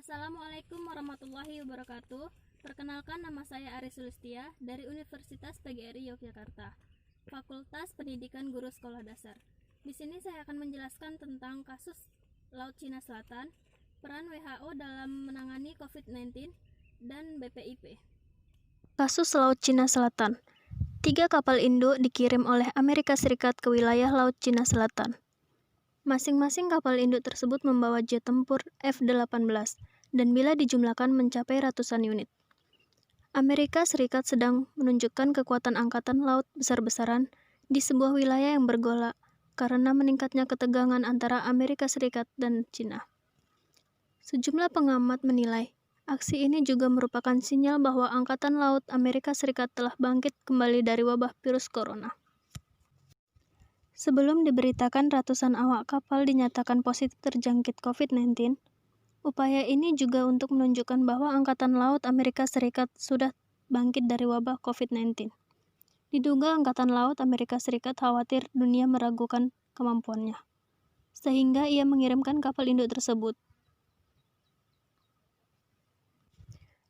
Assalamualaikum warahmatullahi wabarakatuh. Perkenalkan, nama saya Aris Sulistia dari Universitas PGRI Yogyakarta, Fakultas Pendidikan Guru Sekolah Dasar. Di sini saya akan menjelaskan tentang kasus Laut Cina Selatan, peran WHO dalam menangani COVID-19, dan BPIP. Kasus Laut Cina Selatan. 3 kapal induk dikirim oleh Amerika Serikat ke wilayah Laut Cina Selatan. Masing-masing kapal induk tersebut membawa jet tempur F-18 dan bila dijumlahkan mencapai ratusan unit. Amerika Serikat sedang menunjukkan kekuatan angkatan laut besar-besaran di sebuah wilayah yang bergolak karena meningkatnya ketegangan antara Amerika Serikat dan Cina. Sejumlah pengamat menilai aksi ini juga merupakan sinyal bahwa Angkatan Laut Amerika Serikat telah bangkit kembali dari wabah virus corona. Sebelum diberitakan ratusan awak kapal dinyatakan positif terjangkit COVID-19, upaya ini juga untuk menunjukkan bahwa Angkatan Laut Amerika Serikat sudah bangkit dari wabah COVID-19. Diduga Angkatan Laut Amerika Serikat khawatir dunia meragukan kemampuannya, sehingga ia mengirimkan kapal induk tersebut.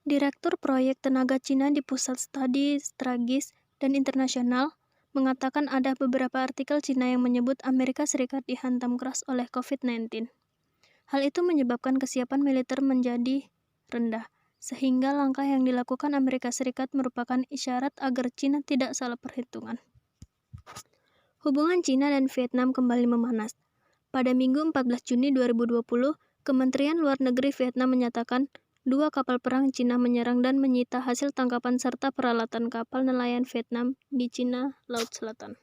Direktur Proyek Tenaga Cina di Pusat Studi Strategis dan Internasional mengatakan ada beberapa artikel Cina yang menyebut Amerika Serikat dihantam keras oleh COVID-19. Hal itu menyebabkan kesiapan militer menjadi rendah, sehingga langkah yang dilakukan Amerika Serikat merupakan isyarat agar Cina tidak salah perhitungan. Hubungan Cina dan Vietnam kembali memanas. Pada Minggu 14 Juni 2020, Kementerian Luar Negeri Vietnam menyatakan 2 kapal perang Cina menyerang dan menyita hasil tangkapan serta peralatan kapal nelayan Vietnam di Cina Laut Selatan.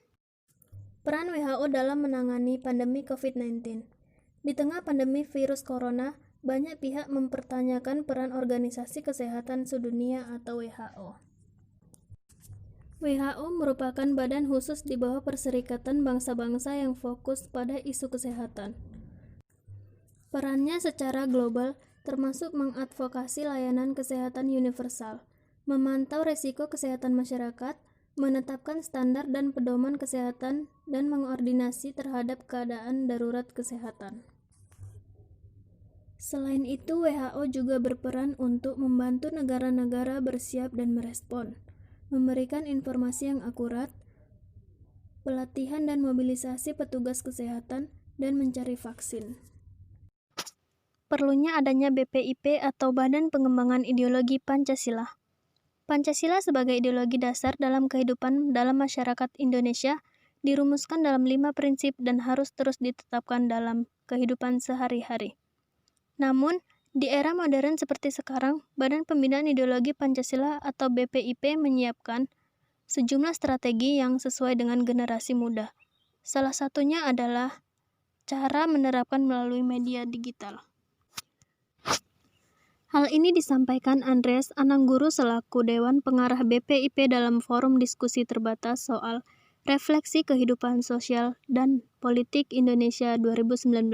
Peran WHO dalam menangani pandemi COVID-19. Di tengah pandemi virus corona, banyak pihak mempertanyakan peran Organisasi Kesehatan Sedunia atau WHO. WHO merupakan badan khusus di bawah Perserikatan Bangsa-Bangsa yang fokus pada isu kesehatan. Perannya secara global termasuk mengadvokasi layanan kesehatan universal, memantau risiko kesehatan masyarakat, menetapkan standar dan pedoman kesehatan, dan mengordinasi terhadap keadaan darurat kesehatan. Selain itu, WHO juga berperan untuk membantu negara-negara bersiap dan merespon, memberikan informasi yang akurat, pelatihan dan mobilisasi petugas kesehatan, dan mencari vaksin. Perlunya adanya BPIP atau Badan Pengembangan Ideologi Pancasila. Pancasila sebagai ideologi dasar dalam kehidupan dalam masyarakat Indonesia dirumuskan dalam 5 prinsip dan harus terus ditetapkan dalam kehidupan sehari-hari. Namun, di era modern seperti sekarang, Badan Pembinaan Ideologi Pancasila atau BPIP menyiapkan sejumlah strategi yang sesuai dengan generasi muda. Salah satunya adalah cara menerapkan melalui media digital. Hal ini disampaikan Andreas Anangguru selaku Dewan Pengarah BPIP dalam forum diskusi terbatas soal refleksi kehidupan sosial dan politik Indonesia 2019.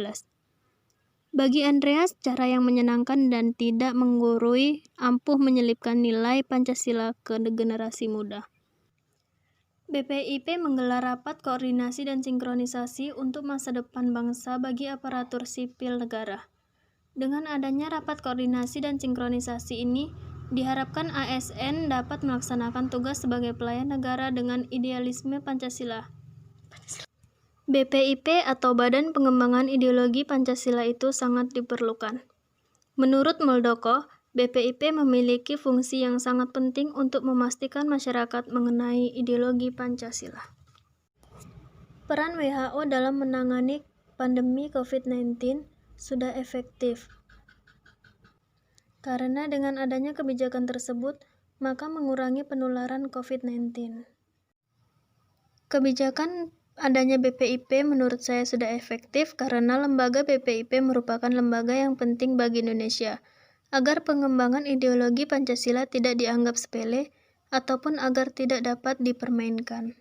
Bagi Andreas, cara yang menyenangkan dan tidak menggurui ampuh menyelipkan nilai Pancasila ke generasi muda. BPIP menggelar rapat koordinasi dan sinkronisasi untuk masa depan bangsa bagi aparatur sipil negara. Dengan adanya rapat koordinasi dan sinkronisasi ini, diharapkan ASN dapat melaksanakan tugas sebagai pelayan negara dengan idealisme Pancasila. BPIP atau Badan Pengembangan Ideologi Pancasila itu sangat diperlukan. Menurut Muldoko, BPIP memiliki fungsi yang sangat penting untuk memastikan masyarakat mengenai ideologi Pancasila. Peran WHO dalam menangani pandemi COVID-19 sudah efektif. Karena dengan adanya kebijakan tersebut, maka mengurangi penularan COVID-19. Kebijakan adanya BPIP menurut saya sudah efektif karena lembaga BPIP merupakan lembaga yang penting bagi Indonesia, agar pengembangan ideologi Pancasila tidak dianggap sepele ataupun agar tidak dapat dipermainkan.